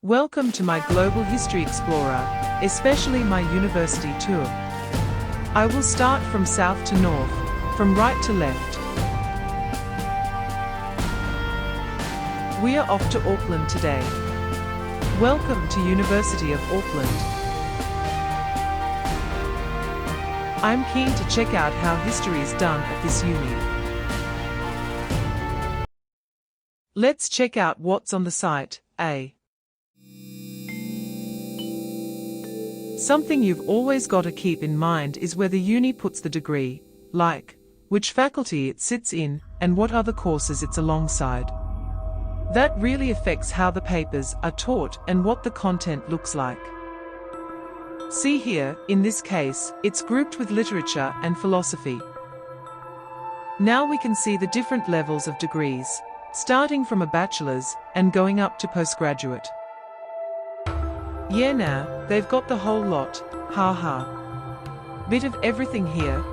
Welcome to my Global History Explorer, especially my university tour. I will start from south to north, from right to left. We are off to Auckland today. Welcome to University of Auckland. I'm keen to check out how history is done at this uni. Let's check out what's on the site. Something you've always got to keep in mind is where the uni puts the degree, like which faculty it sits in and what other courses it's alongside. That really affects how the papers are taught and what the content looks like. See here, in this case, it's grouped with literature and philosophy. Now we can see the different levels of degrees, starting from a bachelor's and going up to postgraduate. Yeah, now, they've got the whole lot, haha. Bit of everything here,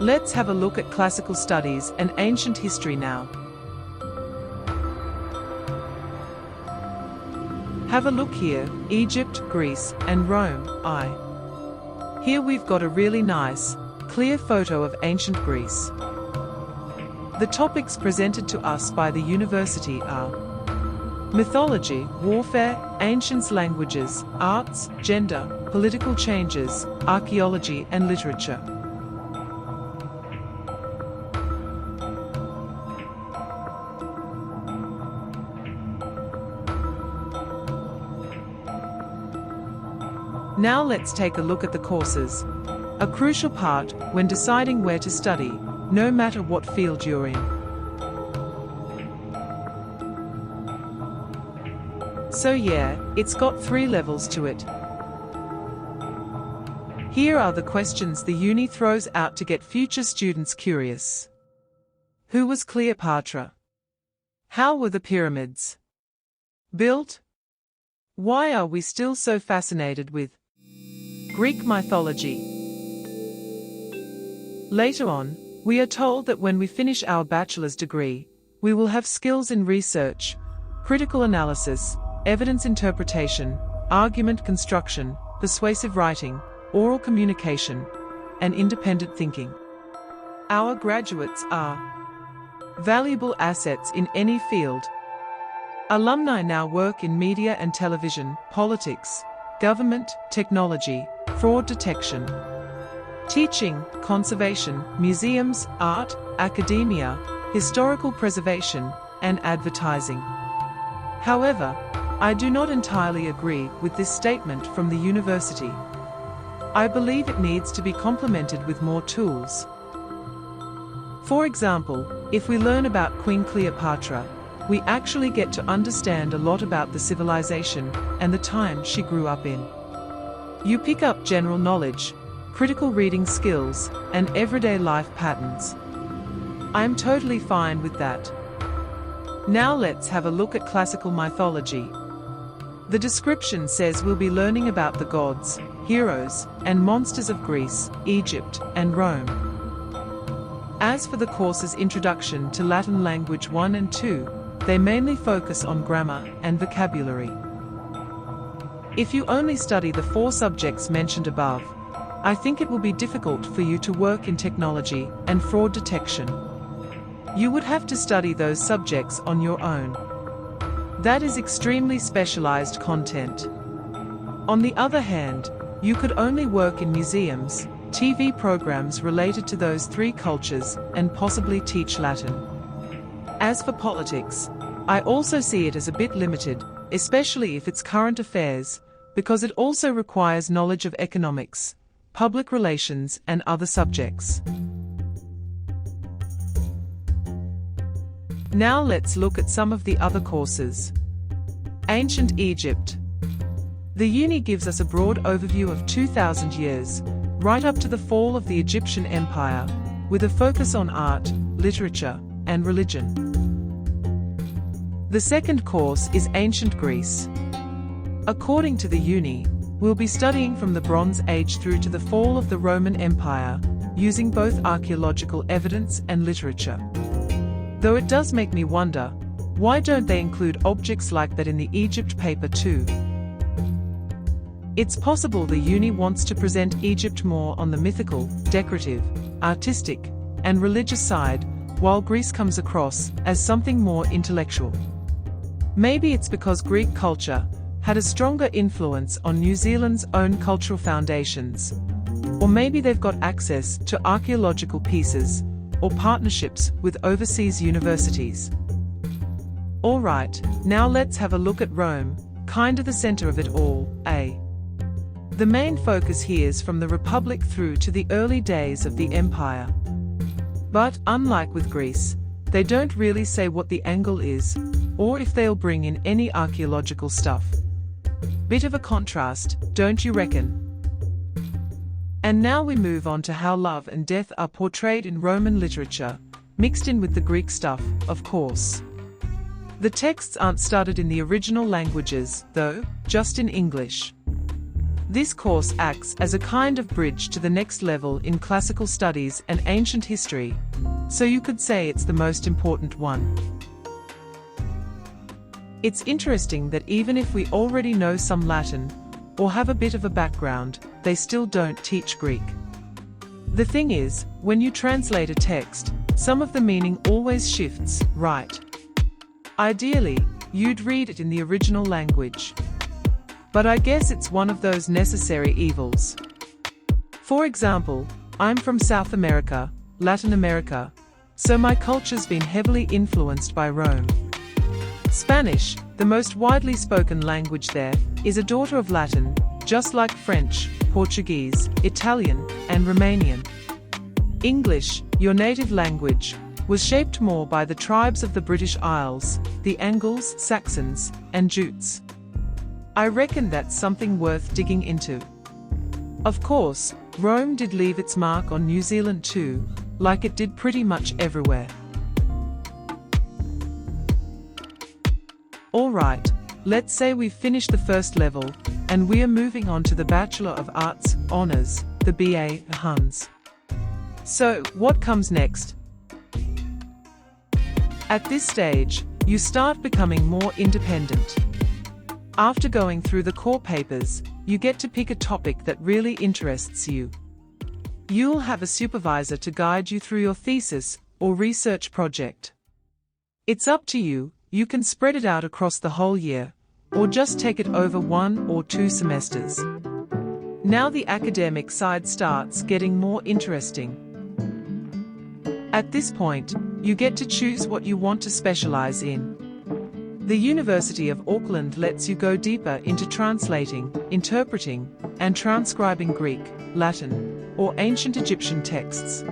Let's have a look at classical studies and ancient history now. Have a look here, Egypt, Greece, and Rome, Here we've got a really nice, clear photo of ancient Greece. The topics presented to us by the university are mythology, warfare, ancient languages, arts, gender, political changes, archaeology and literature. Now let's take a look at the courses. A crucial part when deciding where to study, no matter what field you're in. So yeah, it's got 3 levels to it. Here are the questions the uni throws out to get future students curious. Who was Cleopatra? How were the pyramids built? Why are we still so fascinated with Greek mythology? Later on, we are told that when we finish our bachelor's degree, we will have skills in research, critical analysis, evidence interpretation, argument construction, persuasive writing, oral communication, and independent thinking. Our graduates are valuable assets in any field. Alumni now work in media and television, politics, government, technology, fraud detection, teaching, conservation, museums, art, academia, historical preservation, and advertising. However, I do not entirely agree with this statement from the university. I believe it needs to be complemented with more tools. For example, if we learn about Queen Cleopatra, we actually get to understand a lot about the civilization and the time she grew up in. You pick up general knowledge, critical reading skills, and everyday life patterns. I'm totally fine with that. Now let's have a look at classical mythology. The description says we'll be learning about the gods, heroes, and monsters of Greece, Egypt, and Rome. As for the course's Introduction to Latin Language 1 and 2, they mainly focus on grammar and vocabulary. If you only study the 4 subjects mentioned above, I think it will be difficult for you to work in technology and fraud detection. You would have to study those subjects on your own. That is extremely specialized content. On the other hand, you could only work in museums, TV programs related to those 3 cultures, and possibly teach Latin. As for politics, I also see it as a bit limited, especially if it's current affairs, because it also requires knowledge of economics, public relations, and other subjects. Now let's look at some of the other courses. Ancient Egypt. The uni gives us a broad overview of 2,000 years, right up to the fall of the Egyptian Empire, with a focus on art, literature, and religion. The second course is Ancient Greece. According to the uni, we'll be studying from the Bronze Age through to the fall of the Roman Empire, using both archaeological evidence and literature. Though it does make me wonder, why don't they include objects like that in the Egypt paper too? It's possible the uni wants to present Egypt more on the mythical, decorative, artistic, and religious side, while Greece comes across as something more intellectual. Maybe it's because Greek culture had a stronger influence on New Zealand's own cultural foundations. Or maybe they've got access to archaeological pieces or partnerships with overseas universities. Alright, now let's have a look at Rome, kinda the center of it all, eh? The main focus here is from the Republic through to the early days of the Empire. But, unlike with Greece, they don't really say what the angle is, or if they'll bring in any archaeological stuff. Bit of a contrast, don't you reckon? And now we move on to how love and death are portrayed in Roman literature, mixed in with the Greek stuff, of course. The texts aren't studied in the original languages, though, just in English. This course acts as a kind of bridge to the next level in classical studies and ancient history, so you could say it's the most important one. It's interesting that even if we already know some Latin, or have a bit of a background, they still don't teach Greek. The thing is, when you translate a text, some of the meaning always shifts, right? Ideally, you'd read it in the original language. But I guess it's one of those necessary evils. For example, I'm from South America, Latin America, so my culture's been heavily influenced by Rome. Spanish, the most widely spoken language there, is a daughter of Latin, just like French, Portuguese, Italian, and Romanian. English, your native language, was shaped more by the tribes of the British Isles, the Angles, Saxons, and Jutes. I reckon that's something worth digging into. Of course, Rome did leave its mark on New Zealand too, like it did pretty much everywhere. Alright, let's say we've finished the first level, and we are moving on to the Bachelor of Arts, Honours, the BA, Huns. So, what comes next? At this stage, you start becoming more independent. After going through the core papers, you get to pick a topic that really interests you. You'll have a supervisor to guide you through your thesis or research project. It's up to you, you can spread it out across the whole year, or just take it over 1 or 2 semesters. Now the academic side starts getting more interesting. At this point, you get to choose what you want to specialize in. The University of Auckland lets you go deeper into translating, interpreting, and transcribing Greek, Latin, or ancient Egyptian texts.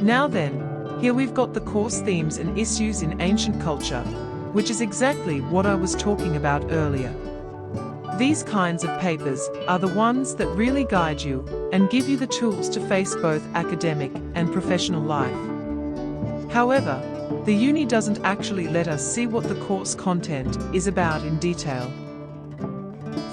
Now then, here we've got the course themes and issues in ancient culture, which is exactly what I was talking about earlier. These kinds of papers are the ones that really guide you and give you the tools to face both academic and professional life. However, the uni doesn't actually let us see what the course content is about in detail.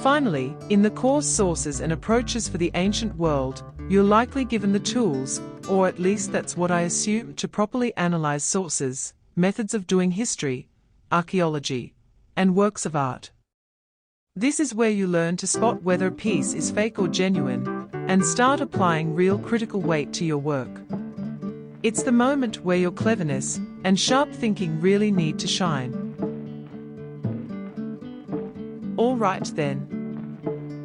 Finally, in the course sources and approaches for the ancient world, you're likely given the tools, or at least that's what I assume, to properly analyze sources, methods of doing history, archaeology, and works of art. This is where you learn to spot whether a piece is fake or genuine, and start applying real critical weight to your work. It's the moment where your cleverness and sharp thinking really need to shine. All right then.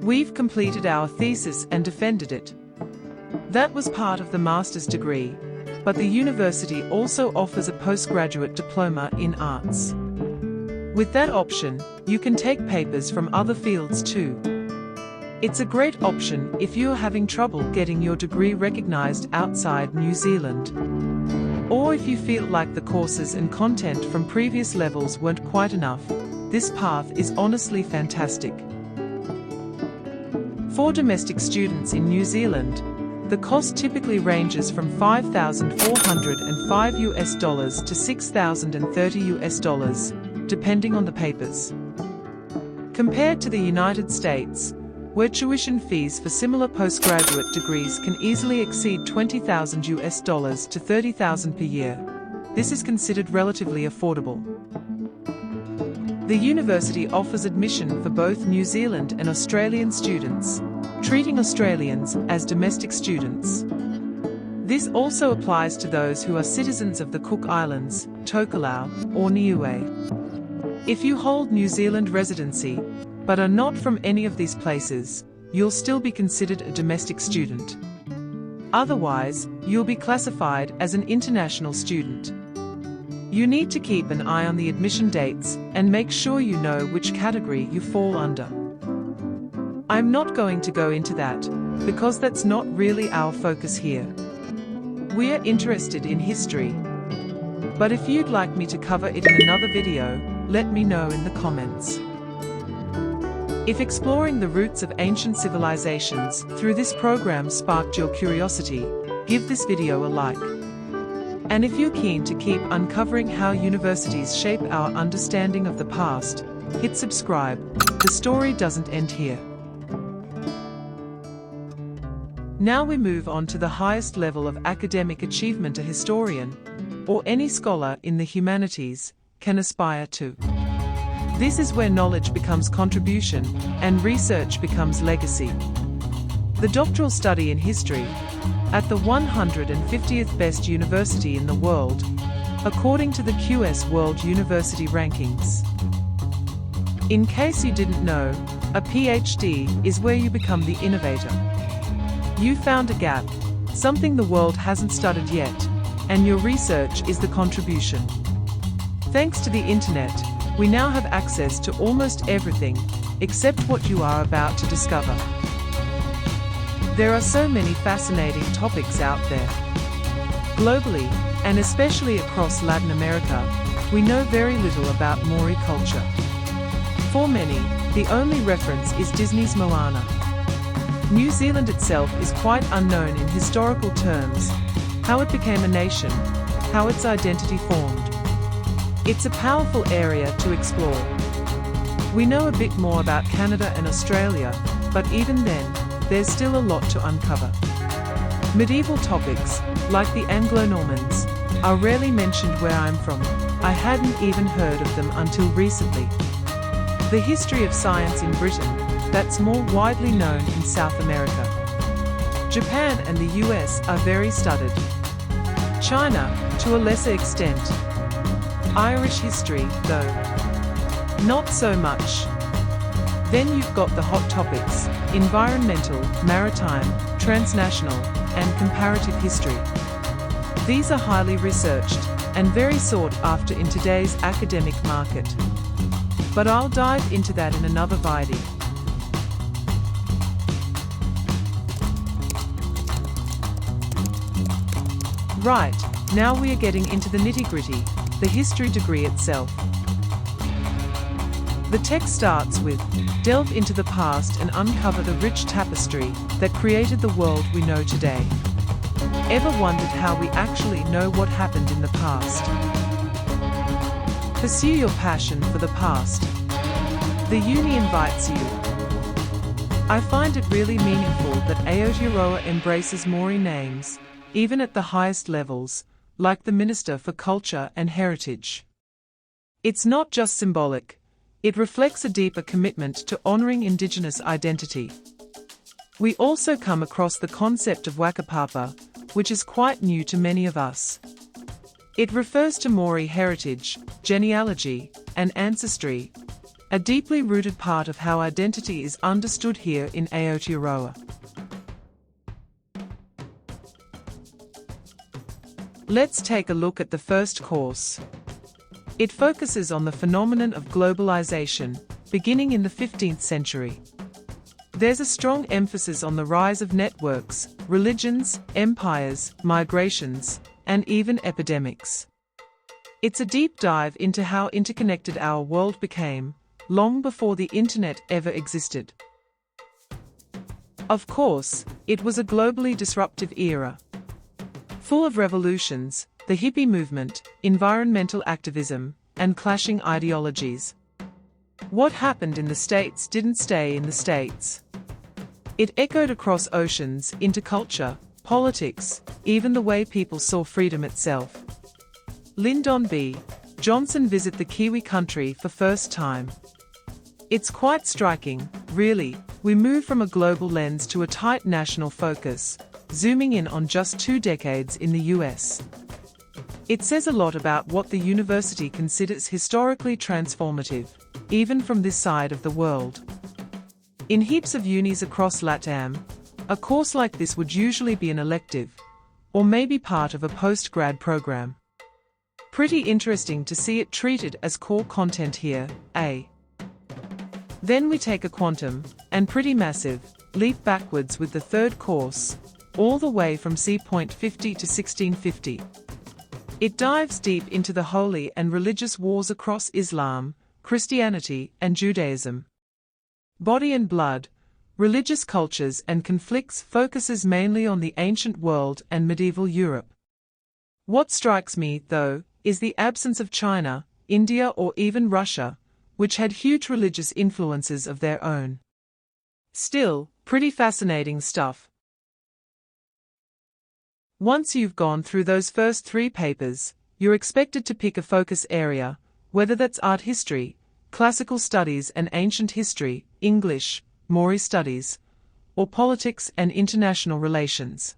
We've completed our thesis and defended it. That was part of the master's degree, but the university also offers a postgraduate diploma in arts. With that option, you can take papers from other fields too. It's a great option if you're having trouble getting your degree recognized outside New Zealand. Or if you feel like the courses and content from previous levels weren't quite enough, this path is honestly fantastic. For domestic students in New Zealand, the cost typically ranges from $5,405 to $6,030, depending on the papers. Compared to the United States, where tuition fees for similar postgraduate degrees can easily exceed $20,000 to $30,000 per year, this is considered relatively affordable. The university offers admission for both New Zealand and Australian students, treating Australians as domestic students. This also applies to those who are citizens of the Cook Islands, Tokelau, or Niue. If you hold New Zealand residency, but are not from any of these places, you'll still be considered a domestic student. Otherwise, you'll be classified as an international student. You need to keep an eye on the admission dates and make sure you know which category you fall under. I'm not going to go into that, because that's not really our focus here. We're interested in history. But if you'd like me to cover it in another video, let me know in the comments. If exploring the roots of ancient civilizations through this program sparked your curiosity, give this video a like. And if you're keen to keep uncovering how universities shape our understanding of the past, hit subscribe. The story doesn't end here. Now we move on to the highest level of academic achievement a historian, or any scholar in the humanities, can aspire to. This is where knowledge becomes contribution, and research becomes legacy. The doctoral study in history, at the 150th best university in the world, according to the QS World University Rankings. In case you didn't know, a PhD is where you become the innovator. You found a gap, something the world hasn't studied yet, and your research is the contribution. Thanks to the internet, we now have access to almost everything, except what you are about to discover. There are so many fascinating topics out there. Globally, and especially across Latin America, we know very little about Maori culture. For many, the only reference is Disney's Moana. New Zealand itself is quite unknown in historical terms, how it became a nation, how its identity formed. It's a powerful area to explore. We know a bit more about Canada and Australia, but even then, there's still a lot to uncover. Medieval topics, like the Anglo-Normans, are rarely mentioned where I'm from. I hadn't even heard of them until recently. The history of science in Britain, that's more widely known in South America. Japan and the US are very studied. China, to a lesser extent. Irish history, though, not so much. Then you've got the hot topics: environmental, maritime, transnational, and comparative history. These are highly researched and very sought after in today's academic market. But I'll dive into that in another video. Right, now we are getting into the nitty-gritty, the history degree itself. The text starts with, delve into the past and uncover the rich tapestry that created the world we know today. Ever wondered how we actually know what happened in the past? Pursue your passion for the past. The uni invites you. I find it really meaningful that Aotearoa embraces Maori names, even at the highest levels, like the Minister for Culture and Heritage. It's not just symbolic. It reflects a deeper commitment to honoring Indigenous identity. We also come across the concept of Waipapa, which is quite new to many of us. It refers to Maori heritage, genealogy, and ancestry, a deeply rooted part of how identity is understood here in Aotearoa. Let's take a look at the first course. It focuses on the phenomenon of globalization, beginning in the 15th century. There's a strong emphasis on the rise of networks, religions, empires, migrations, and even epidemics. It's a deep dive into how interconnected our world became, long before the internet ever existed. Of course, it was a globally disruptive era. Full of revolutions, the hippie movement, environmental activism, and clashing ideologies. What happened in the States didn't stay in the States. It echoed across oceans, into culture, politics, even the way people saw freedom itself. Lyndon B. Johnson visit the Kiwi country for first time. It's quite striking, really. We move from a global lens to a tight national focus, zooming in on just 2 decades in the US. It says a lot about what the university considers historically transformative, even from this side of the world. In heaps of unis across LATAM, a course like this would usually be an elective, or maybe part of a post-grad program. Pretty interesting to see it treated as core content here, eh? Then we take a quantum, and pretty massive, leap backwards with the third course, all the way from c.50 to 1650. It dives deep into the holy and religious wars across Islam, Christianity, and Judaism. Body and blood, religious cultures and conflicts focuses mainly on the ancient world and medieval Europe. What strikes me, though, is the absence of China, India or even Russia, which had huge religious influences of their own. Still, pretty fascinating stuff. Once you've gone through those first 3 papers, you're expected to pick a focus area, whether that's art history, classical studies and ancient history, English, Maori studies, or politics and international relations.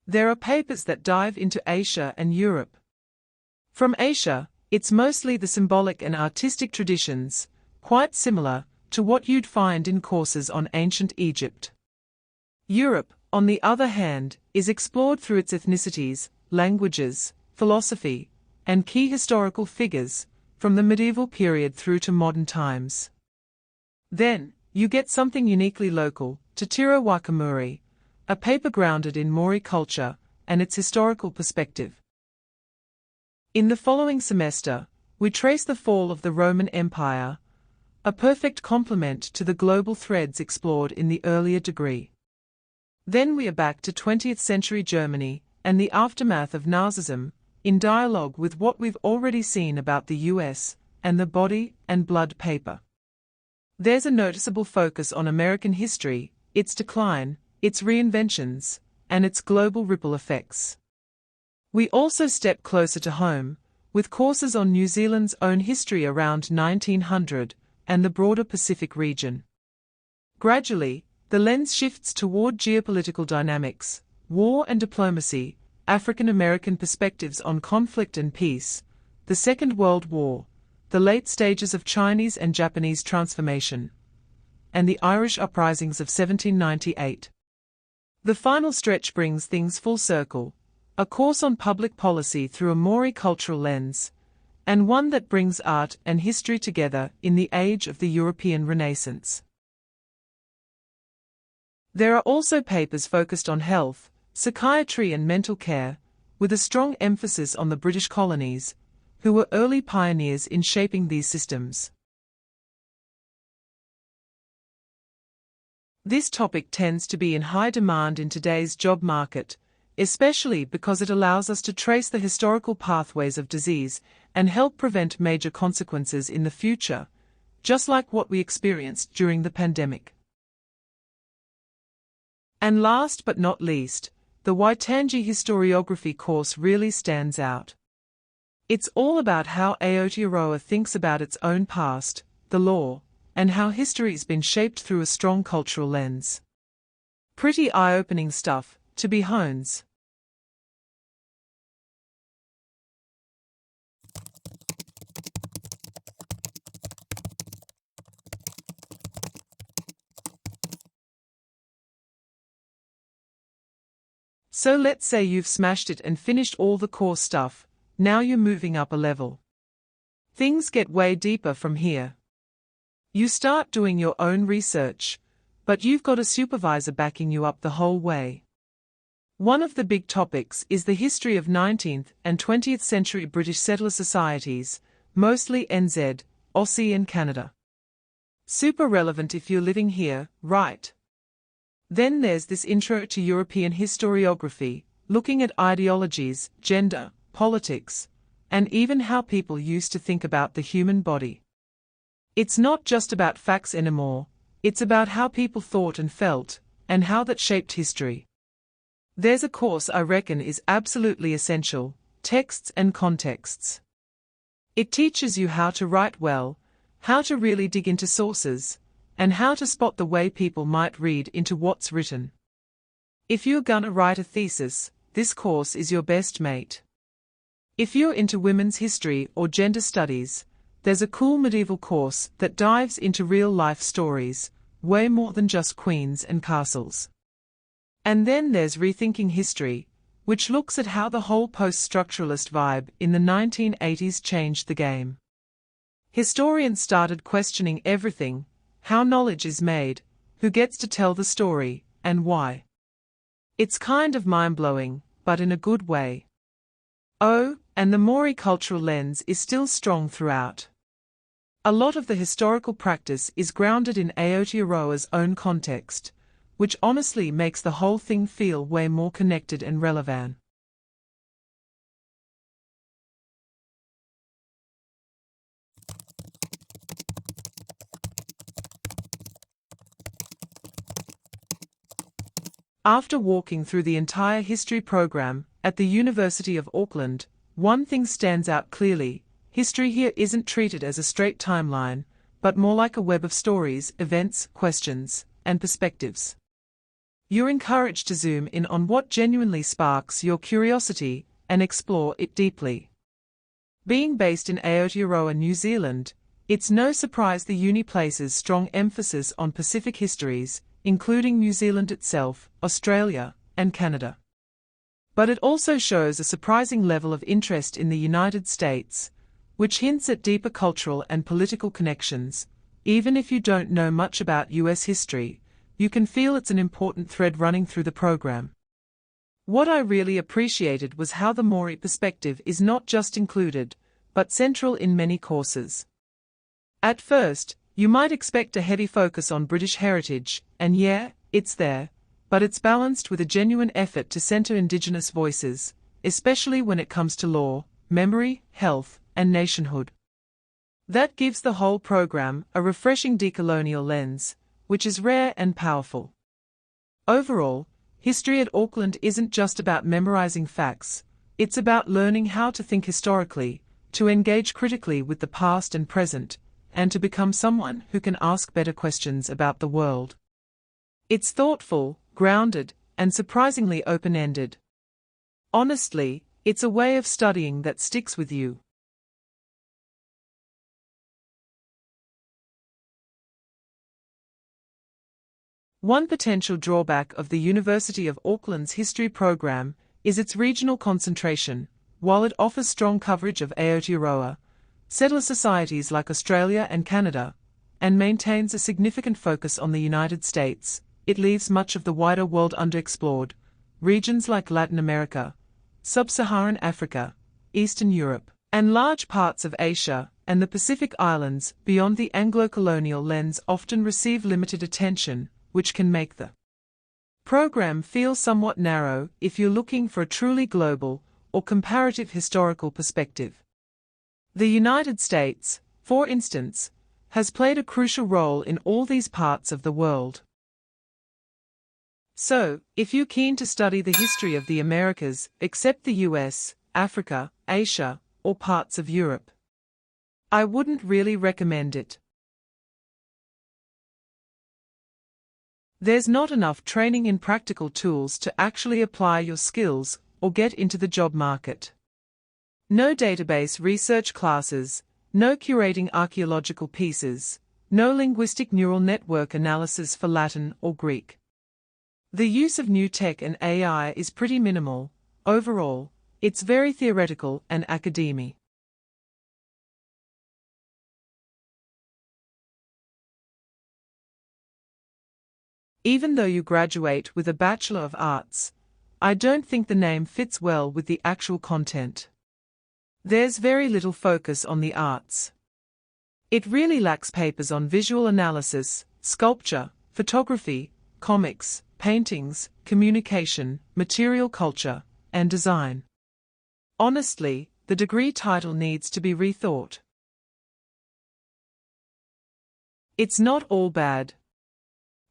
There are papers that dive into Asia and Europe. From Asia, it's mostly the symbolic and artistic traditions, quite similar to what you'd find in courses on ancient Egypt. Europe, on the other hand, is explored through its ethnicities, languages, philosophy, and key historical figures, from the medieval period through to modern times. Then, you get something uniquely local, Te Tiro Wakamuri, a paper grounded in Maori culture and its historical perspective. In the following semester, we trace the fall of the Roman Empire, a perfect complement to the global threads explored in the earlier degree. Then we are back to 20th century Germany and the aftermath of Nazism, in dialogue with what we've already seen about the US and the Body and Blood paper. There's a noticeable focus on American history, its decline, its reinventions, and its global ripple effects. We also step closer to home, with courses on New Zealand's own history around 1900 and the broader Pacific region. Gradually, the lens shifts toward geopolitical dynamics, war and diplomacy, African American perspectives on conflict and peace, the Second World War, the late stages of Chinese and Japanese transformation, and the Irish uprisings of 1798. The final stretch brings things full circle, a course on public policy through a Maori cultural lens, and one that brings art and history together in the age of the European Renaissance. There are also papers focused on health, psychiatry and mental care, with a strong emphasis on the British colonies, who were early pioneers in shaping these systems. This topic tends to be in high demand in today's job market, especially because it allows us to trace the historical pathways of disease and help prevent major consequences in the future, just like what we experienced during the pandemic. And last but not least, the Waitangi historiography course really stands out. It's all about how Aotearoa thinks about its own past, the law, and how history's been shaped through a strong cultural lens. Pretty eye-opening stuff, to be honest. So let's say you've smashed it and finished all the core stuff, now you're moving up a level. Things get way deeper from here. You start doing your own research, but you've got a supervisor backing you up the whole way. One of the big topics is the history of 19th and 20th century British settler societies, mostly NZ, Aussie and Canada. Super relevant if you're living here, right? Then there's this intro to European historiography, looking at ideologies, gender, politics, and even how people used to think about the human body. It's not just about facts anymore, it's about how people thought and felt, and how that shaped history. There's a course I reckon is absolutely essential, Texts and Contexts. It teaches you how to write well, how to really dig into sources, and how to spot the way people might read into what's written. If you're gonna write a thesis, this course is your best mate. If you're into women's history or gender studies, there's a cool medieval course that dives into real-life stories, way more than just queens and castles. And then there's Rethinking History, which looks at how the whole post-structuralist vibe in the 1980s changed the game. Historians started questioning everything: how knowledge is made, who gets to tell the story, and why. It's kind of mind-blowing, but in a good way. Oh, and the Maori cultural lens is still strong throughout. A lot of the historical practice is grounded in Aotearoa's own context, which honestly makes the whole thing feel way more connected and relevant. After walking through the entire history program at the University of Auckland, one thing stands out clearly: history here isn't treated as a straight timeline, but more like a web of stories, events, questions, and perspectives. You're encouraged to zoom in on what genuinely sparks your curiosity and explore it deeply. Being based in Aotearoa, New Zealand, it's no surprise the uni places strong emphasis on Pacific histories, including New Zealand itself, Australia, and Canada. But it also shows a surprising level of interest in the United States, which hints at deeper cultural and political connections. Even if you don't know much about US history, you can feel it's an important thread running through the program. What I really appreciated was how the Maori perspective is not just included, but central in many courses. At first, you might expect a heavy focus on British heritage, and yeah, it's there, but it's balanced with a genuine effort to centre Indigenous voices, especially when it comes to law, memory, health, and nationhood. That gives the whole program a refreshing decolonial lens, which is rare and powerful. Overall, history at Auckland isn't just about memorizing facts, it's about learning how to think historically, to engage critically with the past and present, and to become someone who can ask better questions about the world. It's thoughtful, grounded, and surprisingly open-ended. Honestly, it's a way of studying that sticks with you. One potential drawback of the University of Auckland's history program is its regional concentration. While it offers strong coverage of Aotearoa, settler societies like Australia and Canada, and maintains a significant focus on the United States. It leaves much of the wider world underexplored, regions like Latin America, Sub-Saharan Africa, Eastern Europe, and large parts of Asia and the Pacific Islands beyond the Anglo-colonial lens often receive limited attention, which can make the program feel somewhat narrow if you're looking for a truly global or comparative historical perspective. The United States, for instance, has played a crucial role in all these parts of the world. So, if you're keen to study the history of the Americas, except the US, Africa, Asia, or parts of Europe, I wouldn't really recommend it. There's not enough training in practical tools to actually apply your skills or get into the job market. No database research classes, no curating archaeological pieces, no linguistic neural network analysis for Latin or Greek. The use of new tech and AI is pretty minimal. Overall, it's very theoretical and academic. Even though you graduate with a Bachelor of Arts, I don't think the name fits well with the actual content. There's very little focus on the arts. It really lacks papers on visual analysis, sculpture, photography, comics, paintings, communication, material culture, and design. Honestly, the degree title needs to be rethought. It's not all bad.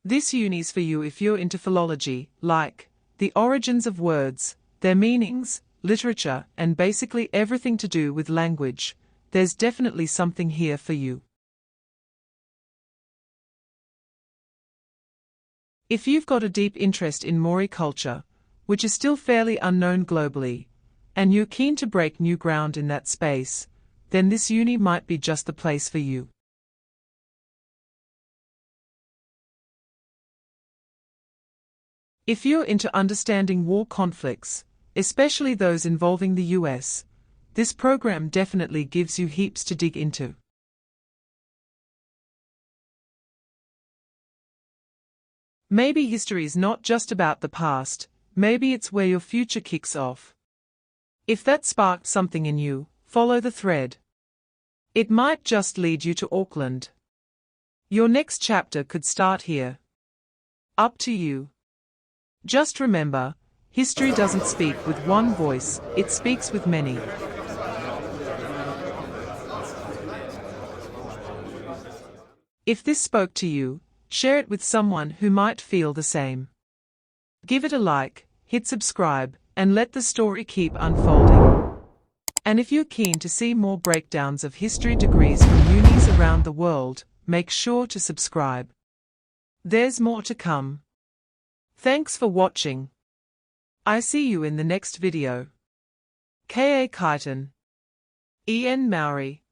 This uni's for you if you're into philology, like the origins of words, their meanings, literature, and basically everything to do with language. There's definitely something here for you. If you've got a deep interest in Maori culture, which is still fairly unknown globally, and you're keen to break new ground in that space, then this uni might be just the place for you. If you're into understanding war conflicts, especially those involving the US, this program definitely gives you heaps to dig into. Maybe history's not just about the past, maybe it's where your future kicks off. If that sparked something in you, follow the thread. It might just lead you to Auckland. Your next chapter could start here. Up to you. Just remember, history doesn't speak with one voice, it speaks with many. If this spoke to you, share it with someone who might feel the same. Give it a like, hit subscribe, and let the story keep unfolding. And if you're keen to see more breakdowns of history degrees from unis around the world, make sure to subscribe. There's more to come. Thanks for watching. I see you in the next video. Ka Kaitan. En Maori.